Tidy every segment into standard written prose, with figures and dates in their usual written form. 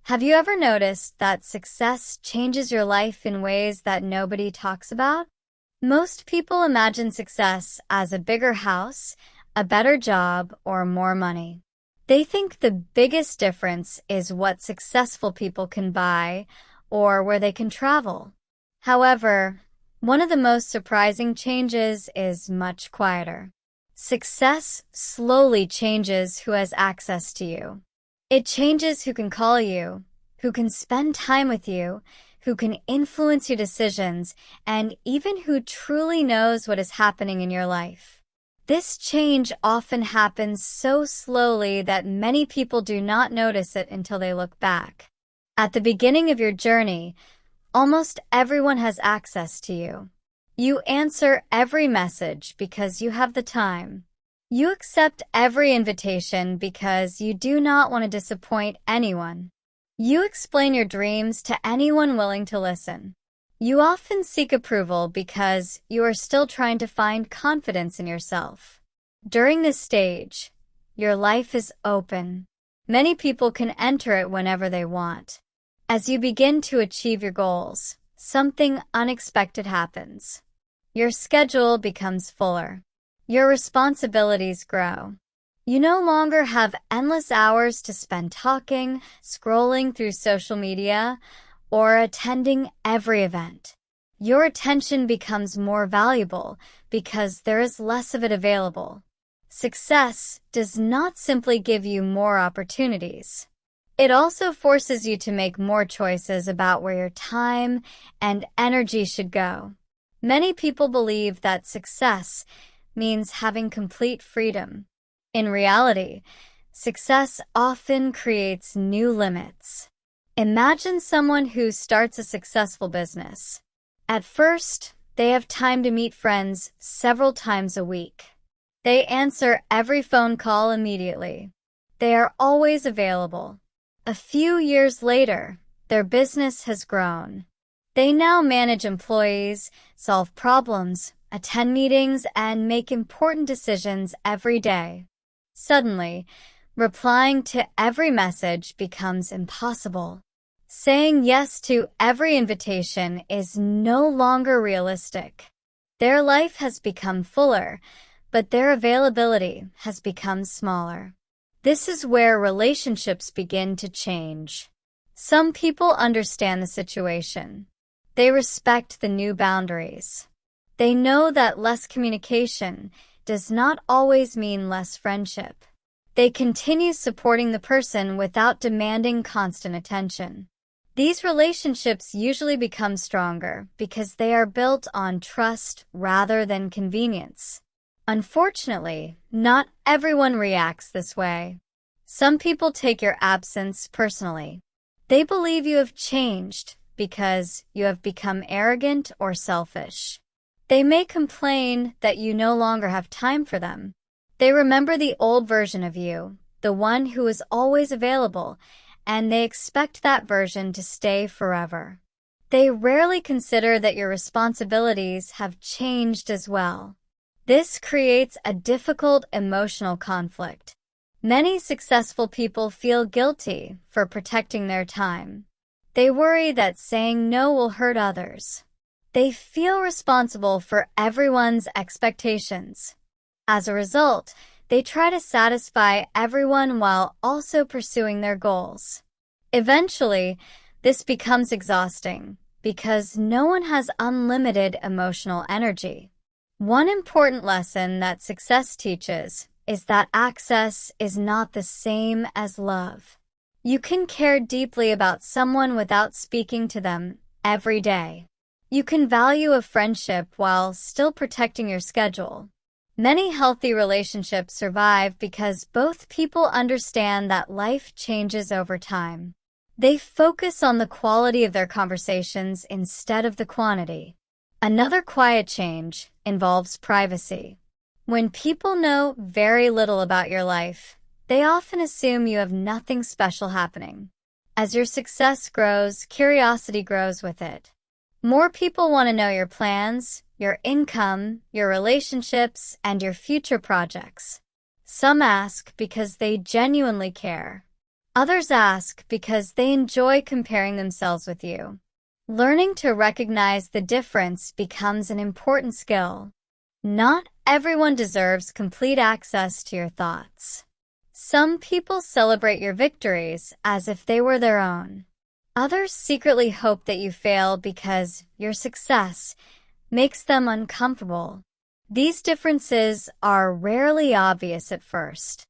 Have you ever noticed that success changes your life in ways that nobody talks about? Most people imagine success as a bigger house, a better job, or more money. They think the biggest difference is what successful people can buy or where they can travel. However, one of the most surprising changes is much quieter. Success slowly changes who has access to you. It changes who can call you, who can spend time with you, who can influence your decisions, and even who truly knows what is happening in your life. This change often happens so slowly that many people do not notice it until they look back. At the beginning of your journey, almost everyone has access to you. You answer every message because you have the time. You accept every invitation because you do not want to disappoint anyone. You explain your dreams to anyone willing to listen. You often seek approval because you are still trying to find confidence in yourself. During this stage, your life is open. Many people can enter it whenever they want. As you begin to achieve your goals, something unexpected happens. Your schedule becomes fuller. Your responsibilities grow. You no longer have endless hours to spend talking, scrolling through social media, or attending every event. Your attention becomes more valuable because there is less of it available. Success does not simply give you more opportunities. It also forces you to make more choices about where your time and energy should go. Many people believe that success means having complete freedom. In reality, success often creates new limits. Imagine someone who starts a successful business. At first, they have time to meet friends several times a week. They answer every phone call immediately. They are always available. A few years later, their business has grown. They now manage employees, solve problems, attend meetings, and make important decisions every day. Suddenly, replying to every message becomes impossible. Saying yes to every invitation is no longer realistic. Their life has become fuller, but their availability has become smaller. This is where relationships begin to change. Some people understand the situation. They respect the new boundaries. They know that less communication does not always mean less friendship. They continue supporting the person without demanding constant attention. These relationships usually become stronger because they are built on trust rather than convenience. Unfortunately, not everyone reacts this way. Some people take your absence personally. They believe you have changed because you have become arrogant or selfish. They may complain that you no longer have time for them. They remember the old version of you, the one who is always available, and they expect that version to stay forever. They rarely consider that your responsibilities have changed as well. This creates a difficult emotional conflict. Many successful people feel guilty for protecting their time. They worry that saying no will hurt others. They feel responsible for everyone's expectations. As a result, they try to satisfy everyone while also pursuing their goals. Eventually, this becomes exhausting because no one has unlimited emotional energy. One important lesson that success teaches is that access is not the same as love. You can care deeply about someone without speaking to them every day. You can value a friendship while still protecting your schedule. Many healthy relationships survive because both people understand that life changes over time. They focus on the quality of their conversations instead of the quantity. Another quiet change involves privacy. When people know very little about your life, they often assume you have nothing special happening. As your success grows, curiosity grows with it. More people want to know your plans, your income, your relationships, and your future projects. Some ask because they genuinely care. Others ask because they enjoy comparing themselves with you. Learning to recognize the difference becomes an important skill. Not everyone deserves complete access to your thoughts. Some people celebrate your victories as if they were their own. Others secretly hope that you fail because your success makes them uncomfortable. These differences are rarely obvious at first.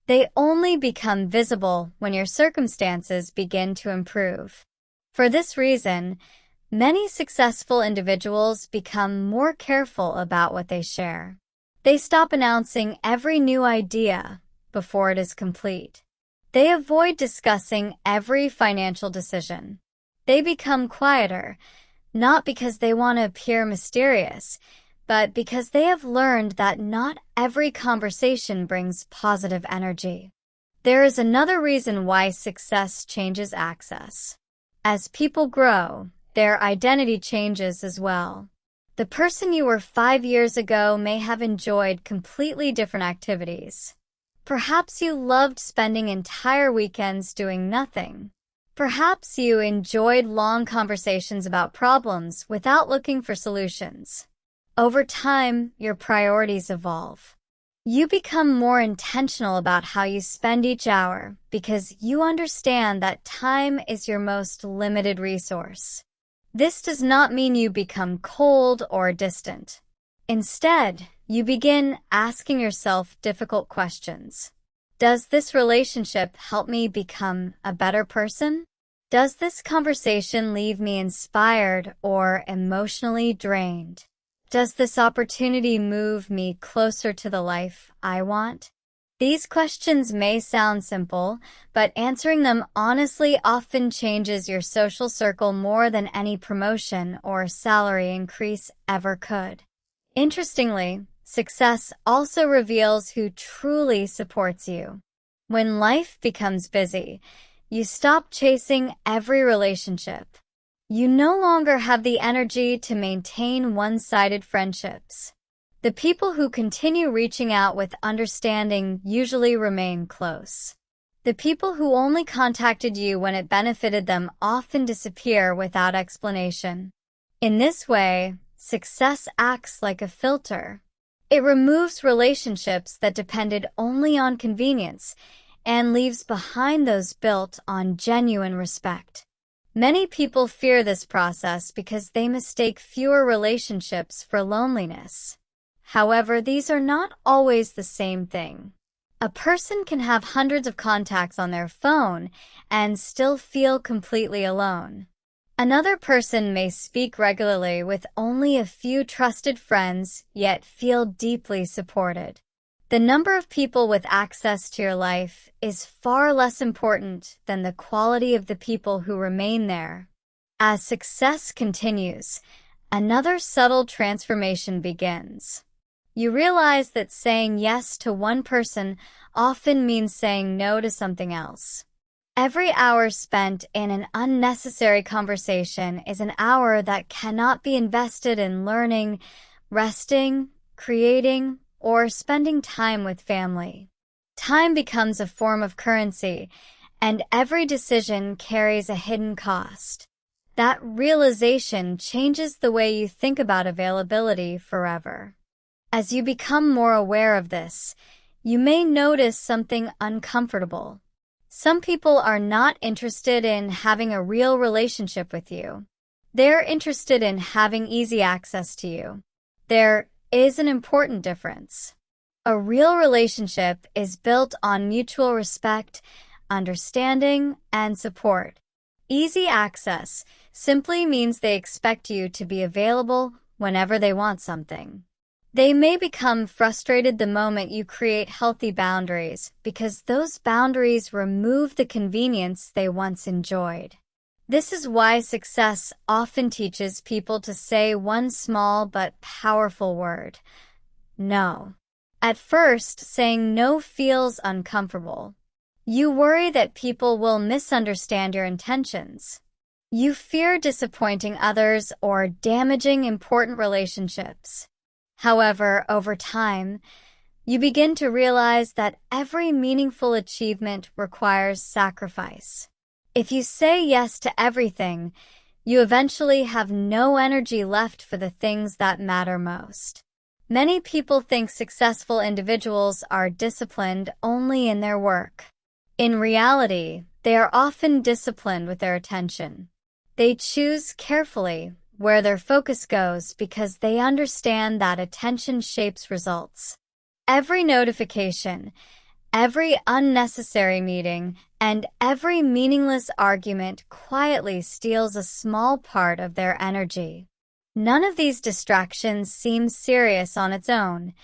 They only become visible when your circumstances begin to improve. For this reason, many successful individuals become more careful about what they share. They stop announcing every new idea before it is complete. They avoid discussing every financial decision. They become quieter, not because they want to appear mysterious, but because they have learned that not every conversation brings positive energy. There is another reason why success changes access. As people grow, their identity changes as well. The person you were 5 years ago may have enjoyed completely different activities. Perhaps you loved spending entire weekends doing nothing. Perhaps you enjoyed long conversations about problems without looking for solutions. Over time, your priorities evolve. You become more intentional about how you spend each hour because you understand that time is your most limited resource. This does not mean you become cold or distant. Instead, you begin asking yourself difficult questions. Does this relationship help me become a better person? Does this conversation leave me inspired or emotionally drained? Does this opportunity move me closer to the life I want? These questions may sound simple, but answering them honestly often changes your social circle more than any promotion or salary increase ever could. Interestingly, success also reveals who truly supports you. When life becomes busy, you stop chasing every relationship. You no longer have the energy to maintain one-sided friendships. The people who continue reaching out with understanding usually remain close. The people who only contacted you when it benefited them often disappear without explanation. In this way, success acts like a filter. It removes relationships that depended only on convenience and leaves behind those built on genuine respect. Many people fear this process because they mistake fewer relationships for loneliness. However, these are not always the same thing. A person can have hundreds of contacts on their phone and still feel completely alone. Another person may speak regularly with only a few trusted friends, yet feel deeply supported. The number of people with access to your life is far less important than the quality of the people who remain there. As success continues, another subtle transformation begins. You realize that saying yes to one person often means saying no to something else. Every hour spent in an unnecessary conversation is an hour that cannot be invested in learning, resting, creating, or spending time with family. Time becomes a form of currency, and every decision carries a hidden cost. That realization changes the way you think about availability forever. As you become more aware of this, you may notice something uncomfortable. Some people are not interested in having a real relationship with you. They're interested in having easy access to you. There is an important difference. A real relationship is built on mutual respect, understanding, and support. Easy access simply means they expect you to be available whenever they want something. They may become frustrated the moment you create healthy boundaries because those boundaries remove the convenience they once enjoyed. This is why success often teaches people to say one small but powerful word: no. At first, saying no feels uncomfortable. You worry that people will misunderstand your intentions. You fear disappointing others or damaging important relationships. However, over time, You begin to realize that every meaningful achievement requires sacrifice. If you say yes to everything, you eventually have no energy left for the things that matter most. Many people think successful individuals are disciplined only in their work. In reality, they are often disciplined with their attention. They choose carefully where their focus goes because they understand that attention shapes results. Every notification, every unnecessary meeting, and every meaningless argument quietly steals a small part of their energy. None of these distractions seems serious on its own,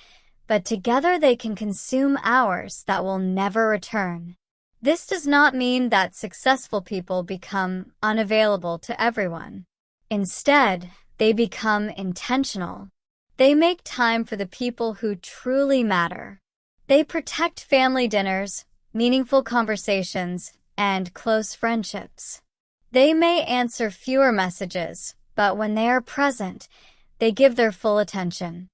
but together they can consume hours that will never return. This does not mean that successful people become unavailable to everyone. Instead, they become intentional. They make time for the people who truly matter. They protect family dinners, meaningful conversations, and close friendships. They may answer fewer messages, but when they are present, they give their full attention.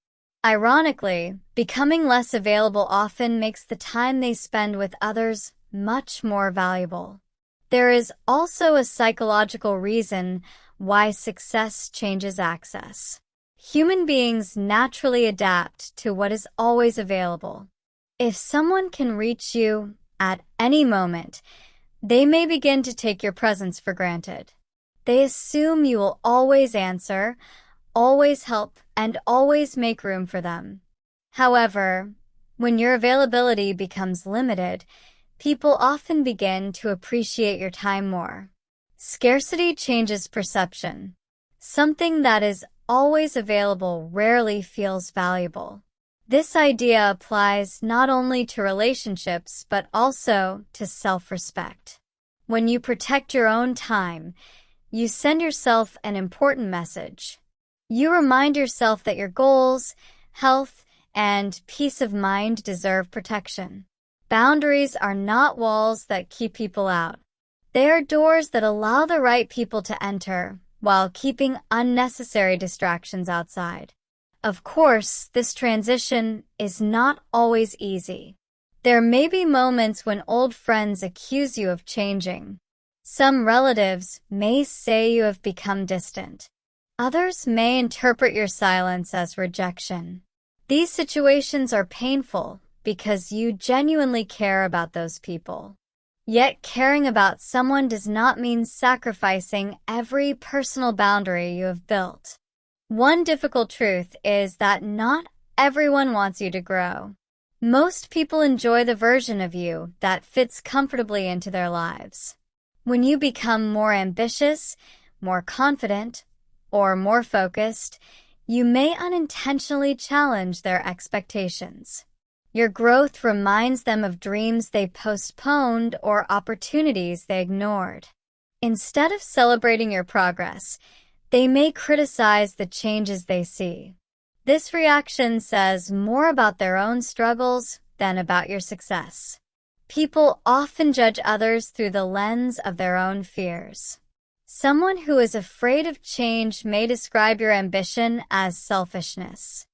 Ironically, becoming less available often makes the time they spend with others much more valuable. There is also a psychological reason why success changes access. Human beings naturally adapt to what is always available. If someone can reach you at any moment, they may begin to take your presence for granted. They assume you will always answer, always help, and always make room for them. However, when your availability becomes limited, people often begin to appreciate your time more. Scarcity changes perception. Something that is always available rarely feels valuable. This idea applies not only to relationships but also to self-respect. When you protect your own time, you send yourself an important message. You remind yourself that your goals, health, and peace of mind deserve protection. Boundaries are not walls that keep people out. They are doors that allow the right people to enter, while keeping unnecessary distractions outside. Of course, this transition is not always easy. There may be moments when old friends accuse you of changing. Some relatives may say you have become distant. Others may interpret your silence as rejection. These situations are painful because you genuinely care about those people. Yet caring about someone does not mean sacrificing every personal boundary you have built. One difficult truth is that not everyone wants you to grow. Most people enjoy the version of you that fits comfortably into their lives. When you become more ambitious, more confident, or more focused, you may unintentionally challenge their expectations. Your growth reminds them of dreams they postponed or opportunities they ignored. Instead of celebrating your progress, they may criticize the changes they see. This reaction says more about their own struggles than about your success. People often judge others through the lens of their own fears. Someone who is afraid of change may describe your ambition as selfishness.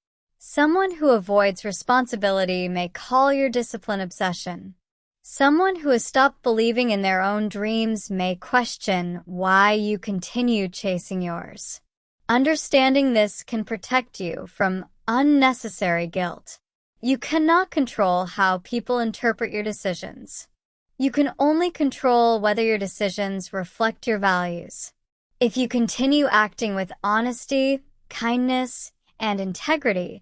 Someone who avoids responsibility may call your discipline obsession. Someone who has stopped believing in their own dreams may question why you continue chasing yours. Understanding this can protect you from unnecessary guilt. You cannot control how people interpret your decisions. You can only control whether your decisions reflect your values. If you continue acting with honesty, kindness, and integrity,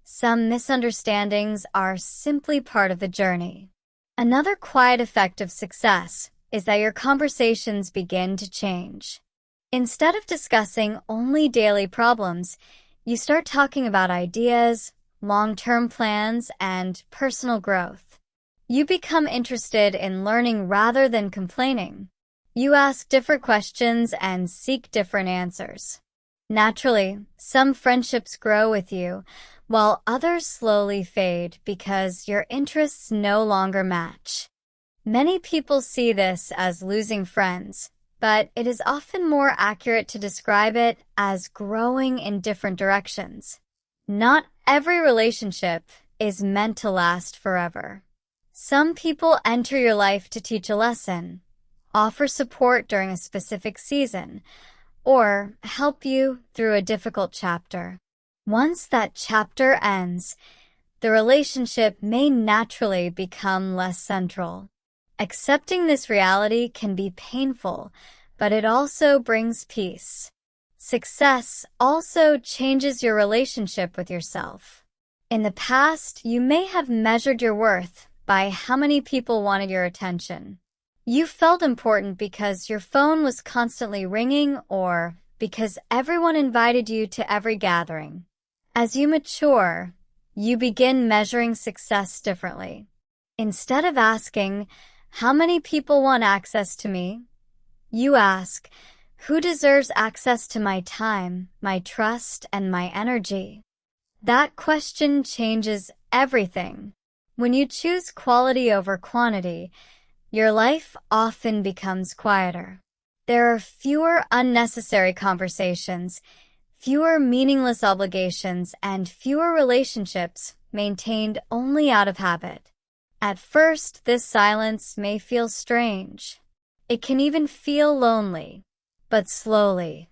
some misunderstandings are simply part of the journey. Another quiet effect of success is that your conversations begin to change. Instead of discussing only daily problems, you start talking about ideas, long-term plans, and personal growth. You become interested in learning rather than complaining. You ask different questions and seek different answers. Naturally, some friendships grow with you, while others slowly fade because your interests no longer match. Many people see this as losing friends, but it is often more accurate to describe it as growing in different directions. Not every relationship is meant to last forever. Some people enter your life to teach a lesson, offer support during a specific season, or help you through a difficult chapter. Once that chapter ends, the relationship may naturally become less central. Accepting this reality can be painful, but it also brings peace. Success also changes your relationship with yourself. In the past, you may have measured your worth by how many people wanted your attention. You felt important because your phone was constantly ringing or because everyone invited you to every gathering. As you mature, you begin measuring success differently. Instead of asking, "How many people want access to me?" you ask, "Who deserves access to my time, my trust, and my energy?" That question changes everything. When you choose quality over quantity, your life often becomes quieter. There are fewer unnecessary conversations, fewer meaningless obligations, and fewer relationships maintained only out of habit. At first, this silence may feel strange. It can even feel lonely. But slowly,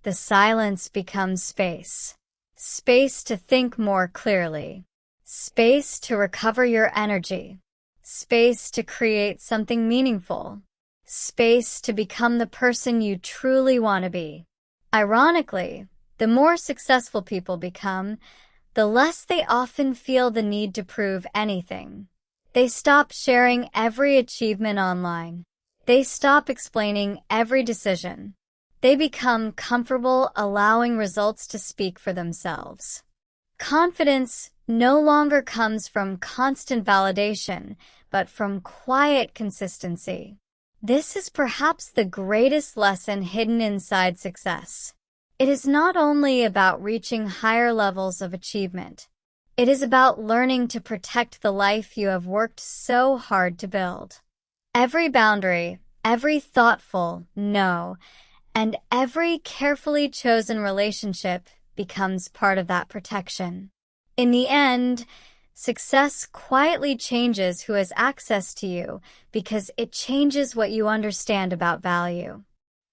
the silence becomes space. Space to think more clearly. Space to recover your energy. Space to create something meaningful. Space to become the person you truly want to be. Ironically, the more successful people become, the less they often feel the need to prove anything. They stop sharing every achievement online. They stop explaining every decision. They become comfortable allowing results to speak for themselves. Confidence no longer comes from constant validation, but from quiet consistency. This is perhaps the greatest lesson hidden inside success. It is not only about reaching higher levels of achievement. It is about learning to protect the life you have worked so hard to build. Every boundary, every thoughtful no, and every carefully chosen relationship becomes part of that protection. In the end, success quietly changes who has access to you because it changes what you understand about value.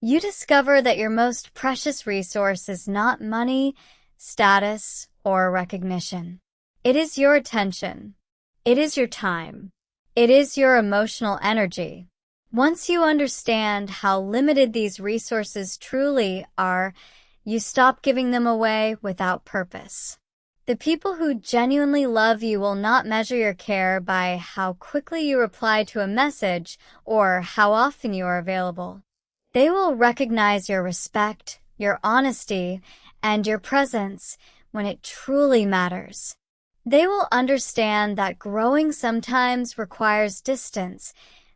You discover that your most precious resource is not money, status, or recognition. It is your attention. It is your time. It is your emotional energy. Once you understand how limited these resources truly are, you stop giving them away without purpose. The people who genuinely love you will not measure your care by how quickly you reply to a message or how often you are available. They will recognize your respect, your honesty, and your presence when it truly matters. They will understand that growing sometimes requires distance,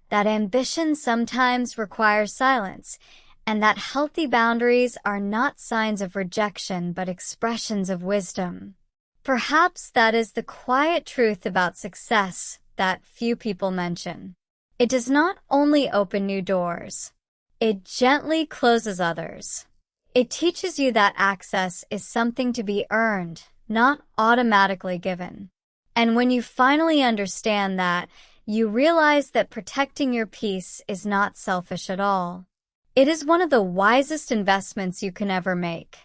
that ambition sometimes requires silence, and that healthy boundaries are not signs of rejection but expressions of wisdom. Perhaps that is the quiet truth about success that few people mention. It does not only open new doors. It gently closes others. It teaches you that access is something to be earned, not automatically given. And when you finally understand that, you realize that protecting your peace is not selfish at all. It is one of the wisest investments you can ever make.